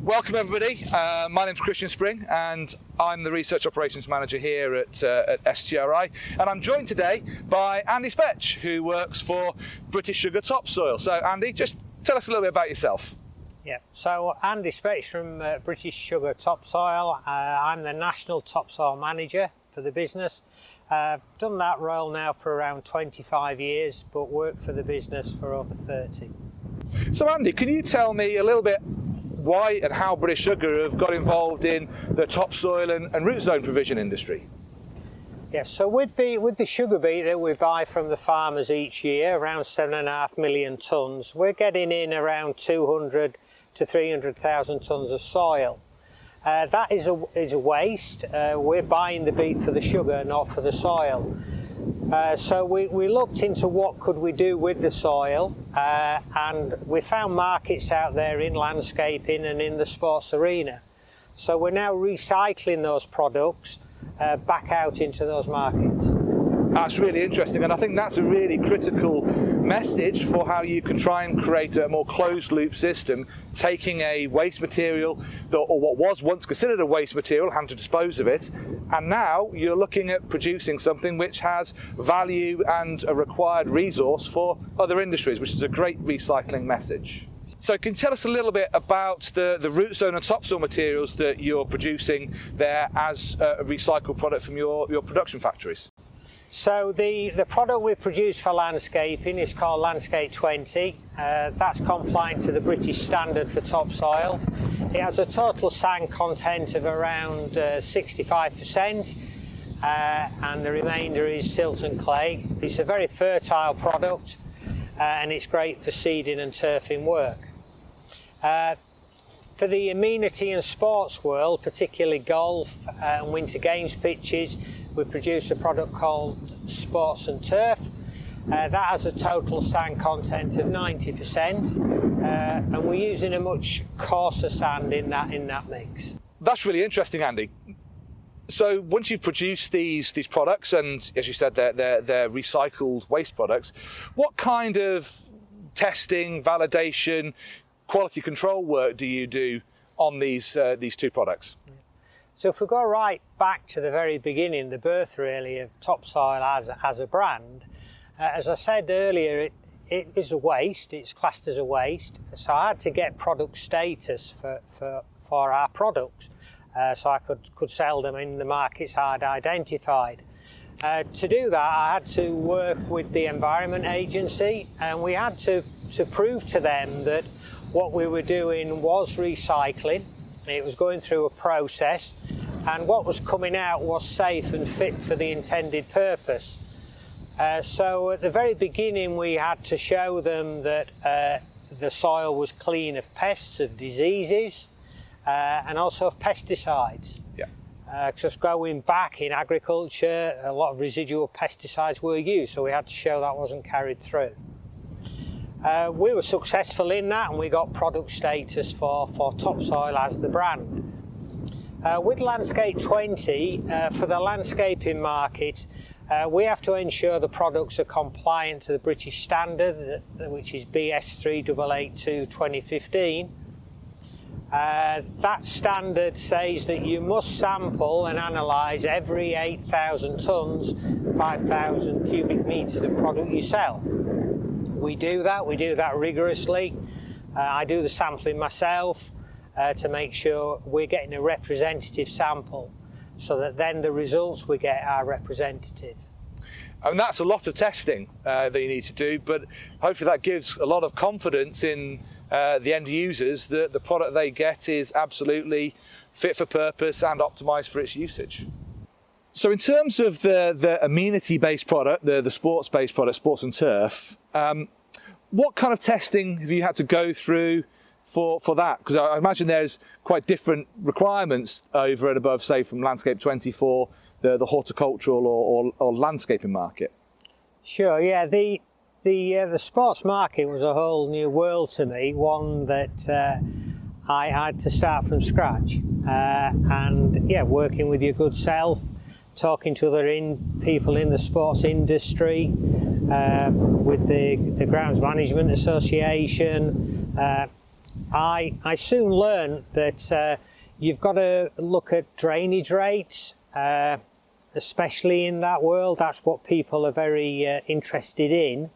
Welcome everybody, my name's Christian Spring and I'm the Research Operations Manager here at STRI, and I'm joined today by Andy Spetch, who works for British Sugar Topsoil. So Andy, just tell us a little bit about yourself. Yeah, so Andy Spetch from British Sugar Topsoil. I'm the National Topsoil Manager for the business. I've done that role now for around 25 years, but worked for the business for over 30. So Andy, can you tell me a little bit why and how British Sugar have got involved in the topsoil and root zone provision industry? Yes, so with the sugar beet that we buy from the farmers each year, around 7.5 million tonnes, we're getting in around 200 to 300,000 tonnes of soil. That is a waste. We're buying the beet for the sugar, not for the soil. So we looked into what could we do with the soil, and we found markets out there in landscaping and in the sports arena. So we're now recycling those products back out into those markets. That's really interesting, and I think that's a really critical message for how you can try and create a more closed loop system, taking a waste material, or what was once considered a waste material, having to dispose of it, and now you're looking at producing something which has value and a required resource for other industries, which is a great recycling message. So can you tell us a little bit about the root zone and topsoil materials that you're producing there as a recycled product from your production factories? So the product we produce for landscaping is called Landscape 20. That's compliant to the British standard for topsoil. It has a total sand content of around 65%, and the remainder is silt and clay. It's a very fertile product, and it's great for seeding and turfing work. For the amenity and sports world, particularly golf and winter games pitches, we produce a product called Sports and Turf. That has a total sand content of 90%, and we're using a much coarser sand in that mix. That's really interesting, Andy. So once you've produced these products, and as you said, they're recycled waste products, what kind of testing, validation, quality control work do you do on these two products? So if we go right back to the very beginning, the birth really of topsoil as a brand, as I said earlier, it is a waste, it's classed as a waste, so I had to get product status for our products, so I could sell them in the markets I'd identified. To do that, I had to work with the Environment Agency, and we had to prove to them that what we were doing was recycling. It was going through a process, and what was coming out was safe and fit for the intended purpose. So at the very beginning we had to show them that the soil was clean of pests, of diseases, and also of pesticides. Yeah. Just going back in agriculture, a lot of residual pesticides were used, so we had to show that wasn't carried through. We were successful in that, and we got product status for topsoil as the brand. With Landscape 20, for the landscaping market, we have to ensure the products are compliant to the British standard, which is BS 3882 2015. That standard says that you must sample and analyse every 8,000 tonnes, 5,000 cubic metres of product you sell. We do that rigorously. I do the sampling myself to make sure we're getting a representative sample, so that then the results we get are representative. And that's a lot of testing that you need to do, but hopefully that gives a lot of confidence in the end users that the product they get is absolutely fit for purpose and optimised for its usage. So in terms of the amenity-based product, the sports-based product, Sports and Turf, what kind of testing have you had to go through for that? Because I imagine there's quite different requirements over and above, say, from Landscape 20 for the horticultural or landscaping market. Sure, yeah. The sports market was a whole new world to me, one that I had to start from scratch. And yeah, working with your good self, talking to other people in the sports industry, with the Grounds Management Association, I soon learned that you've got to look at drainage rates, especially in that world. That's what people are very interested in,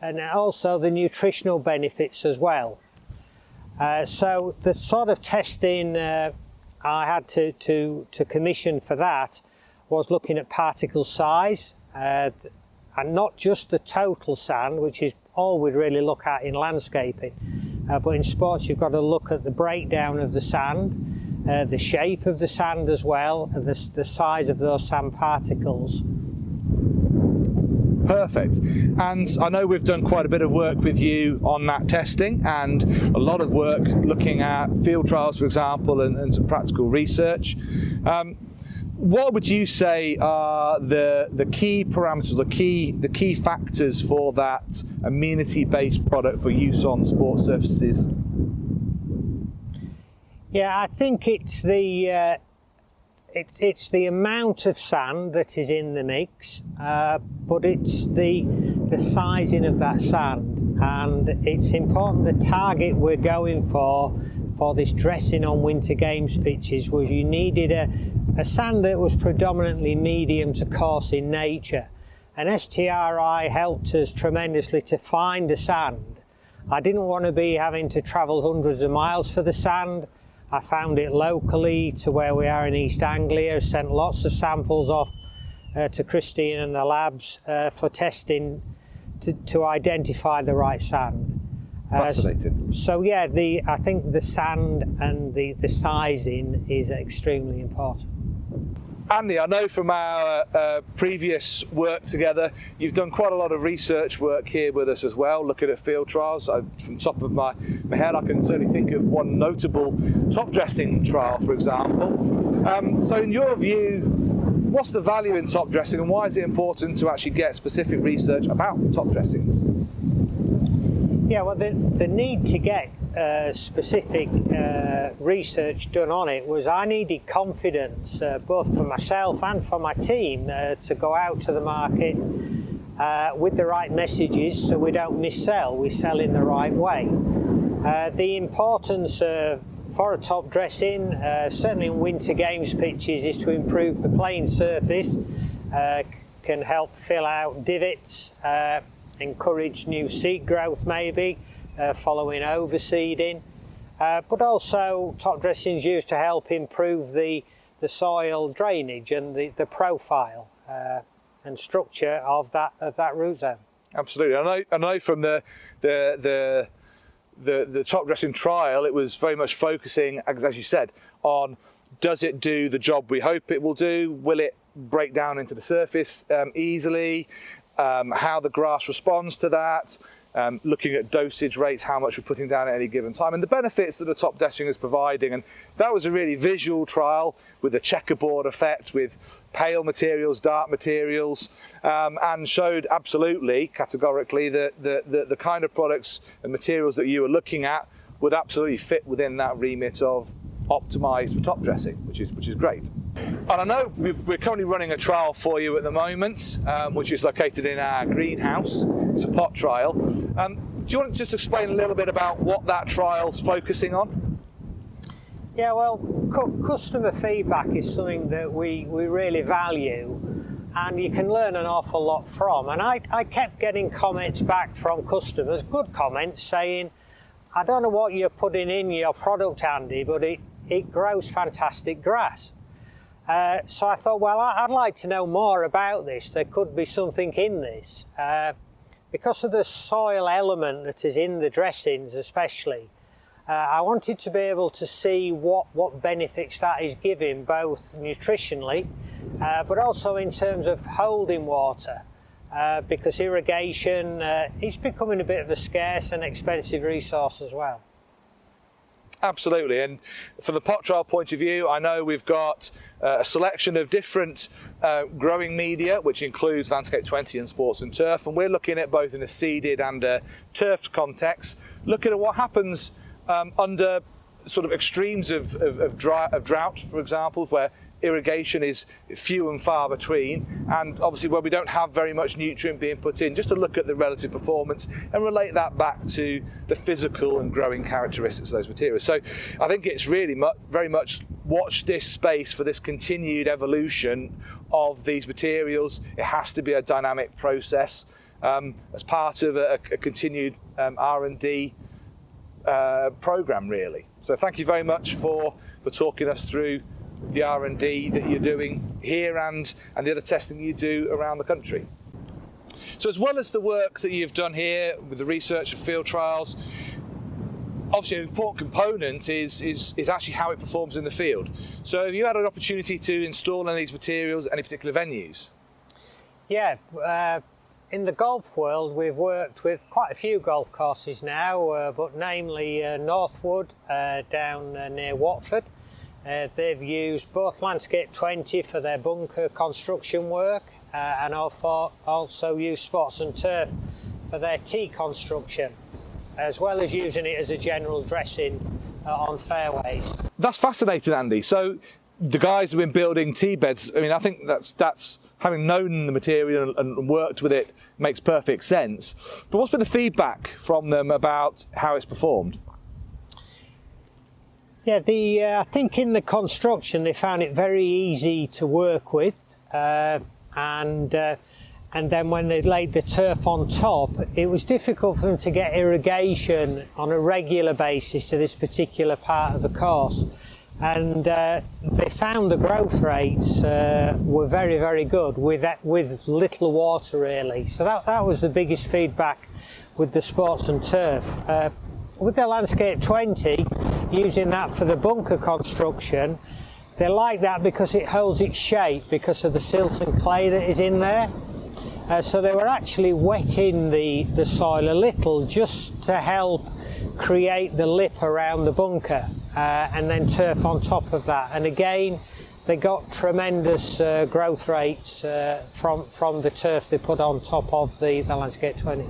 and also the nutritional benefits as well. So the sort of testing I had to commission for that was looking at particle size, and not just the total sand, which is all we'd really look at in landscaping, but in sports you've got to look at the breakdown of the sand, the shape of the sand as well, and the size of those sand particles. Perfect. And I know we've done quite a bit of work with you on that testing, and a lot of work looking at field trials, for example, and some practical research. What would you say are the key parameters, the key factors for that amenity-based product for use on sports surfaces? Yeah, I think it's the amount of sand that is in the mix, but it's the sizing of that sand, and it's important. The target we're going for this dressing on winter games pitches was you needed a sand that was predominantly medium to coarse in nature, and STRI helped us tremendously to find the sand. I didn't want to be having to travel hundreds of miles for the sand. I found it locally to where we are in East Anglia, sent lots of samples off to Christine and the labs for testing to identify the right sand. Fascinating. So yeah, I think the sand and the sizing is extremely important. Andy, I know from our previous work together, you've done quite a lot of research work here with us as well, looking at field trials. From top of my head, I can certainly think of one notable top dressing trial, for example. So in your view, what's the value in top dressing, and why is it important to actually get specific research about top dressings? Yeah, well, the need to get specific research done on it was I needed confidence, both for myself and for my team, to go out to the market with the right messages so we don't missell, we sell in the right way. The importance for a top dressing, certainly in winter games pitches, is to improve the playing surface, can help fill out divots, encourage new seed growth maybe, following overseeding, but also top dressings used to help improve the soil drainage and the profile and structure of that root zone. Absolutely. I know from the top dressing trial, it was very much focusing, as you said, on does it do the job we hope it will do? Will it break down into the surface easily? How the grass responds to that, looking at dosage rates, how much we're putting down at any given time, and the benefits that the top dressing is providing. And that was a really visual trial with a checkerboard effect, with pale materials, dark materials, and showed absolutely, categorically, that the kind of products and materials that you were looking at would absolutely fit within that remit of optimised for top dressing, which is great. And I know we're currently running a trial for you at the moment, which is located in our greenhouse. It's a pot trial. Do you want to just explain a little bit about what that trial's focusing on? Yeah, well, customer feedback is something that we really value, and you can learn an awful lot from. And I kept getting comments back from customers, good comments, saying, I don't know what you're putting in your product, Andy, but it grows fantastic grass. So I thought, well, I'd like to know more about this. There could be something in this. Because of the soil element that is in the dressings especially, I wanted to be able to see what benefits that is giving, both nutritionally, but also in terms of holding water. Because irrigation is becoming a bit of a scarce and expensive resource as well. Absolutely, and from the pot trial point of view, I know we've got a selection of different growing media, which includes Landscape 20 and Sports and Turf, and we're looking at both in a seeded and a turfed context, looking at what happens under sort of extremes of drought, for example, where irrigation is few and far between, and obviously where we don't have very much nutrient being put in, just to look at the relative performance and relate that back to the physical and growing characteristics of those materials. So I think it's really very much watch this space for this continued evolution of these materials. It has to be a dynamic process as part of a continued R&D program, really. So thank you very much for talking us through the R&D that you're doing here and the other testing you do around the country. So as well as the work that you've done here with the research and field trials, obviously an important component is actually how it performs in the field. So have you had an opportunity to install any of these materials at any particular venues? Yeah, in the golf world, we've worked with quite a few golf courses now, but namely Northwood down near Watford. They've used both Landscape 20 for their bunker construction work and also used Sports and Turf for their tee construction, as well as using it as a general dressing on fairways. That's fascinating, Andy. So the guys have been building tee beds. I mean, I think that's having known the material and worked with it makes perfect sense. But what's been the feedback from them about how it's performed? Yeah, I think in the construction they found it very easy to work with, and then when they laid the turf on top, it was difficult for them to get irrigation on a regular basis to this particular part of the course. And they found the growth rates were very, very good with little water, really. So that was the biggest feedback with the Sports and Turf. With the Landscape 20, using that for the bunker construction, they like that because it holds its shape because of the silt and clay that is in there. So they were actually wetting the soil a little just to help create the lip around the bunker, and then turf on top of that. And again, they got tremendous growth rates from the turf they put on top of the Landscape 20.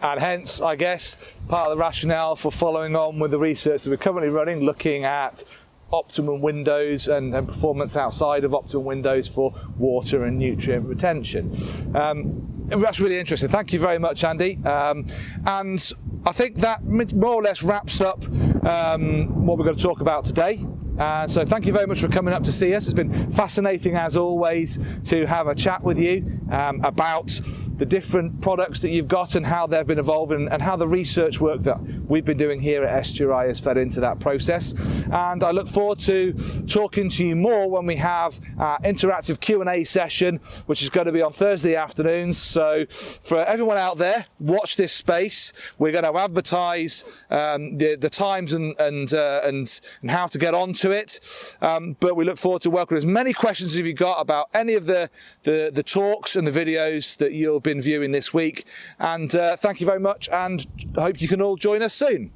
And hence, I guess, part of the rationale for following on with the research that we're currently running, looking at optimum windows and performance outside of optimum windows for water and nutrient retention. And that's really interesting. Thank you very much, Andy. And I think that more or less wraps up what we're going to talk about today. So thank you very much for coming up to see us. It's been fascinating, as always, to have a chat with you about the different products that you've got and how they've been evolving, and how the research work that we've been doing here at SGRI has fed into that process. And I look forward to talking to you more when we have our interactive Q&A session, which is going to be on Thursday afternoons. So for everyone out there, watch this space. We're going to advertise the times and how to get onto it. But we look forward to welcoming as many questions as you've got about any of the talks and the videos that you've been viewing this week. And thank you very much, and I hope you can all join us soon.